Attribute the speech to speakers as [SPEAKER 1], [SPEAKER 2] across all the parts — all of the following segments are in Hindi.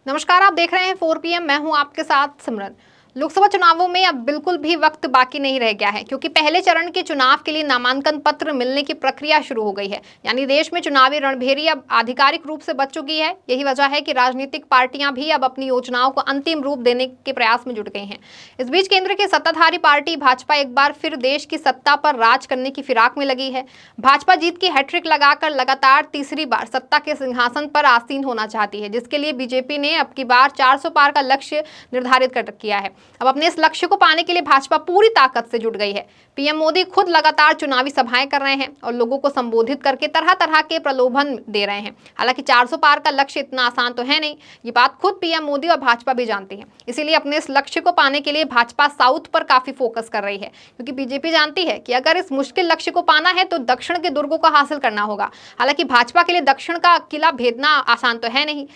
[SPEAKER 1] नमस्कार, आप देख रहे हैं 4 PM। मैं हूं आपके साथ सिमरन। लोकसभा चुनावों में अब बिल्कुल भी वक्त बाकी नहीं रह गया है, क्योंकि पहले चरण के चुनाव के लिए नामांकन पत्र मिलने की प्रक्रिया शुरू हो गई है। यानी देश में चुनावी रणभेरी अब आधिकारिक रूप से बच चुकी है। यही वजह है कि राजनीतिक पार्टियां भी अब अपनी योजनाओं को अंतिम रूप देने के प्रयास में जुट गई हैं। इस बीच केंद्र की सत्ताधारी पार्टी भाजपा एक बार फिर देश की सत्ता पर राज करने की फिराक में लगी है। भाजपा जीत की हैट्रिक लगाकर लगातार तीसरी बार सत्ता के सिंहासन पर आसीन होना चाहती है, जिसके लिए बीजेपी ने अब की बार 400 पार का लक्ष्य निर्धारित कर किया है। अब अपने इस लक्ष्य को पाने के लिए भाजपा पूरी ताकत से जुट गई है। पीएम मोदी खुद लगातार चुनावी सभाएं कर रहे हैं और लोगों को संबोधित करके तरह तरह के प्रलोभन दे रहे हैं। हालांकि 400 पार का लक्ष्य इतना आसान तो है नहीं, ये बात खुद पीएम मोदी और भाजपा भी जानती है। इसीलिए अपने इस लक्ष्य को पाने के लिए भाजपा साउथ पर काफी फोकस कर रही है, क्योंकि बीजेपी जानती है कि अगर इस मुश्किल लक्ष्य को पाना है तो दक्षिण के दुर्गों को हासिल करना होगा। हालांकि भाजपा के लिए दक्षिण का किला भेदना आसान तो है नहीं।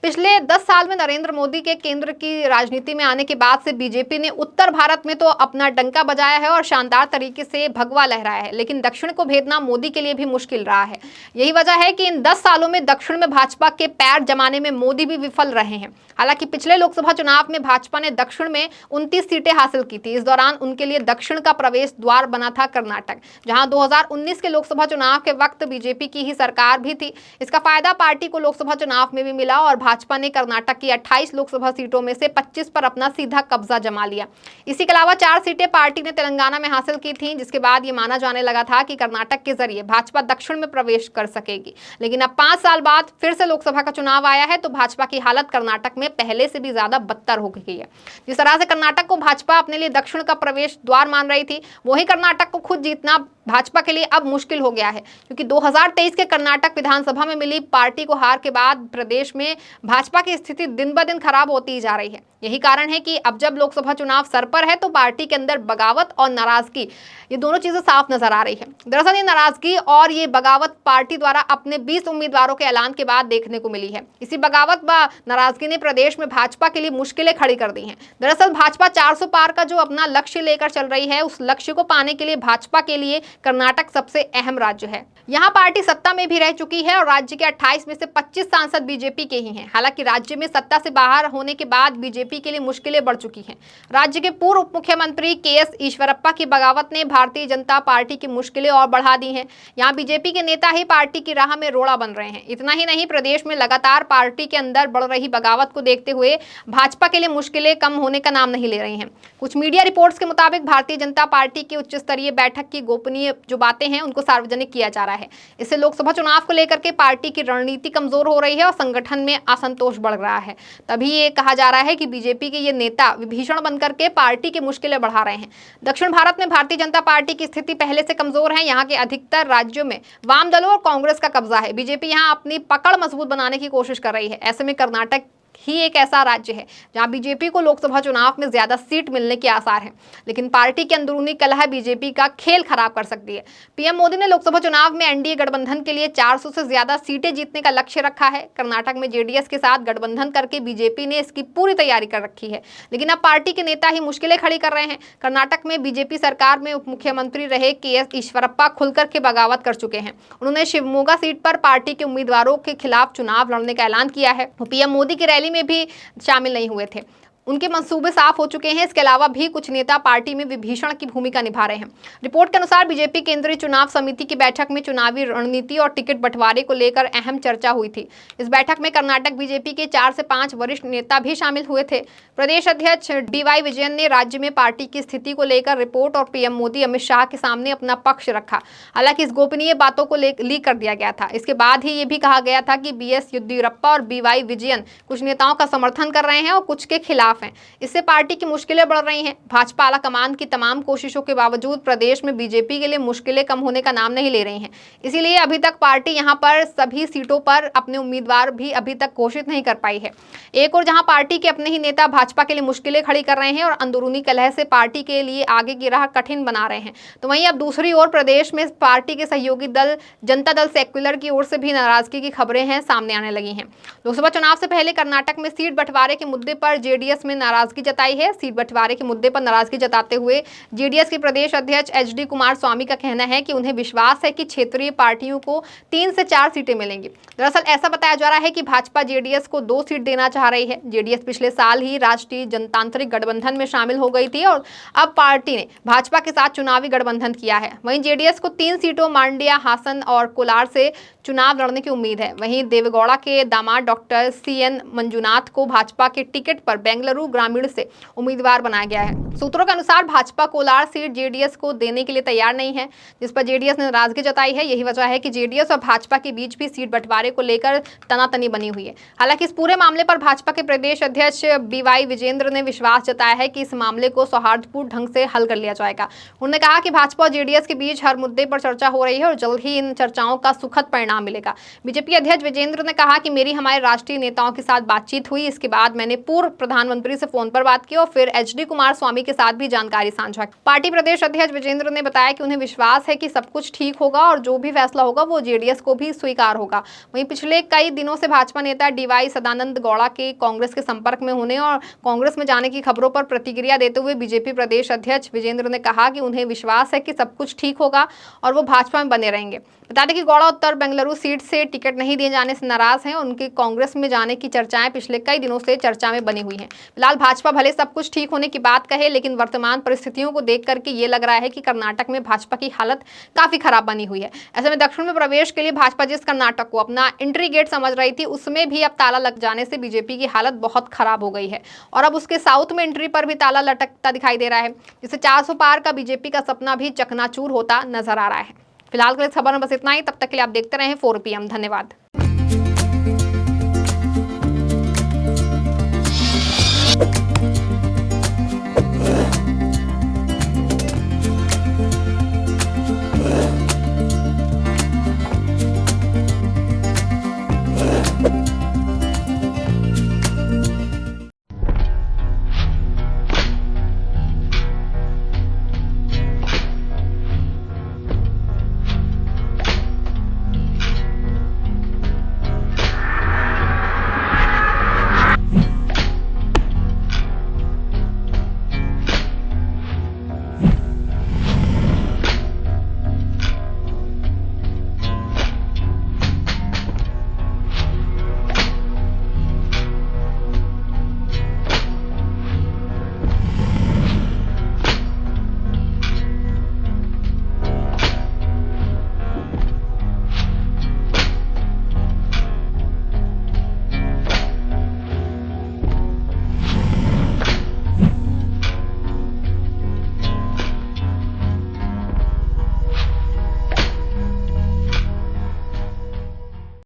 [SPEAKER 1] पिछले 10 साल में नरेंद्र मोदी के केंद्र की राजनीति में आने के बाद से बीजेपी ने उत्तर भारत में तो अपना डंका बजाया है और शानदार तरीके से भगवा लहराया है, लेकिन दक्षिण को भेदना मोदी के लिए भी मुश्किल रहा है। यही वजह है कि इन 10 सालों में दक्षिण में भाजपा के पैर जमाने में मोदी भी विफल रहे हैं। हालांकि पिछले लोकसभा चुनाव में भाजपा ने दक्षिण में 29 सीटें हासिल की थी। इस दौरान उनके लिए दक्षिण का प्रवेश द्वार बना था कर्नाटक, जहां 2019 के लोकसभा चुनाव के वक्त बीजेपी की ही सरकार भी थी। इसका फायदा पार्टी को लोकसभा चुनाव में भी मिला और भाजपा ने कर्नाटक की 28 लोकसभा सीटों में से 25 पर अपना सीधा कब्जा जमा लिया। इसी के अलावा 4 सीटें पार्टी ने तेलंगाना में हासिल की थीं, जिसके बाद ये माना जाने लगा था कि कर्नाटक के जरिए भाजपा दक्षिण में प्रवेश कर सकेगी। लेकिन अब 5 साल बाद फिर से लोकसभा का चुनाव आया है तो भाजपा की हालत कर्नाटक में पहले से भी ज्यादा बदतर हो गई है। जिस तरह से कर्नाटक को भाजपा अपने लिए दक्षिण का प्रवेश द्वार मान रही थी, वही कर्नाटक को खुद जीतना भाजपा के लिए अब मुश्किल हो गया है, क्योंकि 2023 के कर्नाटक विधानसभा में मिली पार्टी को हार के बाद प्रदेश में भाजपा की स्थिति दिन ब दिन खराब होती जा रही है। यही कारण है कि अब जब लोकसभा चुनाव सर पर है तो पार्टी के अंदर बगावत और नाराजगी, ये दोनों चीजें साफ नजर आ रही है। दरअसल ये नाराजगी और ये बगावत पार्टी द्वारा अपने 20 उम्मीदवारों के ऐलान के बाद देखने को मिली है। इसी बगावत व नाराजगी ने प्रदेश में भाजपा के लिए मुश्किलें खड़ी कर दी हैं। दरअसल भाजपा 400 पार का जो अपना लक्ष्य लेकर चल रही है, उस लक्ष्य को पाने के लिए भाजपा के लिए कर्नाटक सबसे अहम राज्य है। यहाँ पार्टी सत्ता में भी रह चुकी है और राज्य के 28 में से 25 सांसद बीजेपी के ही हैं। हालांकि राज्य में सत्ता से बाहर होने के बाद बीजेपी के लिए मुश्किलें बढ़ चुकी हैं। राज्य के पूर्व उप मुख्यमंत्री KS ईश्वरप्पा की बगावत ने भारतीय जनता पार्टी की मुश्किलें और बढ़ा दी हैं। यहाँ बीजेपी के नेता ही पार्टी की राह में रोड़ा बन रहे हैं। इतना ही नहीं, प्रदेश में लगातार पार्टी के अंदर बढ़ रही बगावत को देखते हुए भाजपा के लिए मुश्किलें कम होने का नाम नहीं ले रही हैं। कुछ मीडिया रिपोर्ट्स के मुताबिक भारतीय जनता पार्टी की उच्च स्तरीय बैठक की गोपनीय जो बातें हैं उनको सार्वजनिक किया जा रहा है। इससे लोकसभा चुनाव को लेकर के पार्टी की रणनीति कमजोर हो रही है और संगठन में असंतोष बढ़ रहा है। तभी ये कहा जा रहा है कि बीजेपी के ये नेता विभीषण बनकर के पार्टी की मुश्किलें बढ़ा रहे हैं। दक्षिण भारत में भारतीय जनता पार्टी की स्थिति पहले से कमजोर है। यहाँ के अधिकतर राज्यों में वाम दलों और कांग्रेस का कब्जा है। बीजेपी यहाँ अपनी पकड़ मजबूत बनाने की कोशिश कर रही है। ऐसे में कर्नाटक ही एक ऐसा राज्य है जहां बीजेपी को लोकसभा चुनाव में ज्यादा सीट मिलने के आसार हैं, लेकिन पार्टी के अंदरूनी कलह बीजेपी का खेल खराब कर सकती है। पीएम मोदी ने लोकसभा चुनाव में एनडीए गठबंधन के लिए 400 से ज्यादा सीटें जीतने का लक्ष्य रखा है। कर्नाटक में जेडीएस के साथ गठबंधन करके बीजेपी ने इसकी पूरी तैयारी कर रखी है, लेकिन अब पार्टी के नेता ही मुश्किलें खड़ी कर रहे हैं। कर्नाटक में बीजेपी सरकार में उप मुख्यमंत्री रहे KS ईश्वरप्पा खुलकर के बगावत कर चुके हैं। उन्होंने शिवमोगा सीट पर पार्टी के उम्मीदवारों के खिलाफ चुनाव लड़ने का ऐलान किया है। पीएम मोदी की रैली में भी शामिल नहीं हुए थे। उनके मंसूबे साफ हो चुके हैं। इसके अलावा भी कुछ नेता पार्टी में विभीषण की भूमिका निभा रहे हैं। रिपोर्ट के अनुसार बीजेपी केंद्रीय चुनाव समिति की बैठक में चुनावी रणनीति और टिकट बंटवारे को लेकर अहम चर्चा हुई थी। इस बैठक में कर्नाटक बीजेपी के 4 से 5 वरिष्ठ नेता भी शामिल हुए थे। प्रदेश अध्यक्ष DY विजयन ने राज्य में पार्टी की स्थिति को लेकर रिपोर्ट और पीएम मोदी अमित शाह के सामने अपना पक्ष रखा। हालांकि इस गोपनीय बातों को लीक कर दिया गया था। इसके बाद ही ये भी कहा गया था कि BS येदियुरप्पा और BY विजयन कुछ नेताओं का समर्थन कर रहे हैं और कुछ के खिलाफ हैं। इससे पार्टी की मुश्किलें बढ़ रही हैं। भाजपा आलाकमान की तमाम कोशिशों के बावजूद प्रदेश में बीजेपी के लिए मुश्किलें कम होने का नाम नहीं ले रही हैं। इसीलिए अभी तक पार्टी यहां पर सभी सीटों पर अपने उम्मीदवार भी अभी तक घोषित नहीं कर पाई है। एक और जहां पार्टी के अपने ही नेता भाजपा के लिए मुश्किलें खड़ी कर रहे हैं और अंदरूनी कलह से पार्टी के लिए आगे की राह कठिन बना रहे हैं, तो वहीं अब दूसरी ओर प्रदेश में पार्टी के सहयोगी दल जनता दल सेक्युलर की ओर से भी नाराजगी की खबरें हैं सामने आने लगी हैं। लोकसभा चुनाव से पहले कर्नाटक में सीट बंटवारे के मुद्दे पर जेडीएस में नाराजगी जताई है। सीट बंटवारे के मुद्दे पर नाराजगी जताते हुए जेडीएस के प्रदेश अध्यक्ष एचडी कुमारस्वामी का कहना है कि उन्हें विश्वास है कि क्षेत्रीय पार्टियों को 3 से 4 सीटें मिलेंगी। दरअसल ऐसा बताया जा रहा है कि भाजपा जेडीएस को 2 सीट देना चाह रही है। जेडीएस पिछले साल ही राष्ट्रीय जनतांत्रिक गठबंधन में शामिल हो गई थी और अब पार्टी ने भाजपा के साथ चुनावी गठबंधन किया है। वहीं जेडीएस को 3 सीटों मांड्या, हासन और कोलार से चुनाव लड़ने की उम्मीद है। वहीं देवेगौड़ा के दामाद डॉक्टर सीएन मंजुनाथ को भाजपा के टिकट पर बेंगलुरु ग्रामीण से उम्मीदवार बनाया गया है। सूत्रों के अनुसार भाजपा कोलार सीट जेडीएस को देने के लिए तैयार नहीं है, जिस पर जेडीएस ने नाराजगी जताई है। यही वजह है कि जेडीएस और भाजपा के बीच भी सीट बंटवारे को लेकर तनातनी बनी हुई है। हालांकि इस पूरे मामले पर भाजपा के प्रदेश अध्यक्ष बीवाई विजेंद्र ने विश्वास जताया है कि इस मामले को सौहार्दपूर्ण ढंग से हल कर लिया जाएगा। उन्होंने कहा कि भाजपा और जेडीएस के बीच हर मुद्दे पर चर्चा हो रही है और जल्द ही इन चर्चाओं का सुखद परिणाम मिलेगा। बीजेपी अध्यक्ष विजेंद्र ने कहा कि मेरी हमारे राष्ट्रीय नेताओं के साथ बातचीत हुई। इसके बाद मैंने पूर्व प्रधानमंत्री से फोन पर बात की और फिर एचडी कुमारस्वामी के साथ भी जानकारी साझा की। पार्टी प्रदेश अध्यक्ष विजेंद्र ने बताया कि उन्हें विश्वास है कि सब कुछ ठीक होगा और जो भी फैसला होगा वो जेडीएस को भी स्वीकार होगा। वहीं पिछले कई दिनों से भाजपा नेता डीवाई सदानंद गौड़ा के कांग्रेस के संपर्क में होने और कांग्रेस में जाने की खबरों पर प्रतिक्रिया देते हुए बीजेपी प्रदेश अध्यक्ष विजेंद्र ने कहा कि उन्हें विश्वास है कि सब कुछ ठीक होगा और वो भाजपा में बने रहेंगे। बता दें कि गौड़ा उत्तर बेंगलुरु सीट से टिकट नहीं दिए जाने से नाराज हैं। उनके कांग्रेस में जाने की चर्चाएं पिछले कई दिनों से चर्चा में बनी हुई हैं। फिलहाल भाजपा भले सब कुछ ठीक होने की बात कहे, लेकिन वर्तमान परिस्थितियों को देख करके ये लग रहा है कि कर्नाटक में भाजपा की हालत काफी खराब बनी हुई है। ऐसे में दक्षिण में प्रवेश के लिए भाजपा जिस कर्नाटक को अपना एंट्री गेट समझ रही थी, उसमें भी अब ताला लग जाने से बीजेपी की हालत बहुत खराब हो गई है और अब उसके साउथ में एंट्री पर भी ताला लटकता दिखाई दे रहा है, जिससे 400 पार का बीजेपी का सपना भी चकनाचूर होता नजर आ रहा है। फिलहाल के लिए खबर में बस इतना ही। तब तक के लिए आप देखते रहें 4 PM। धन्यवाद।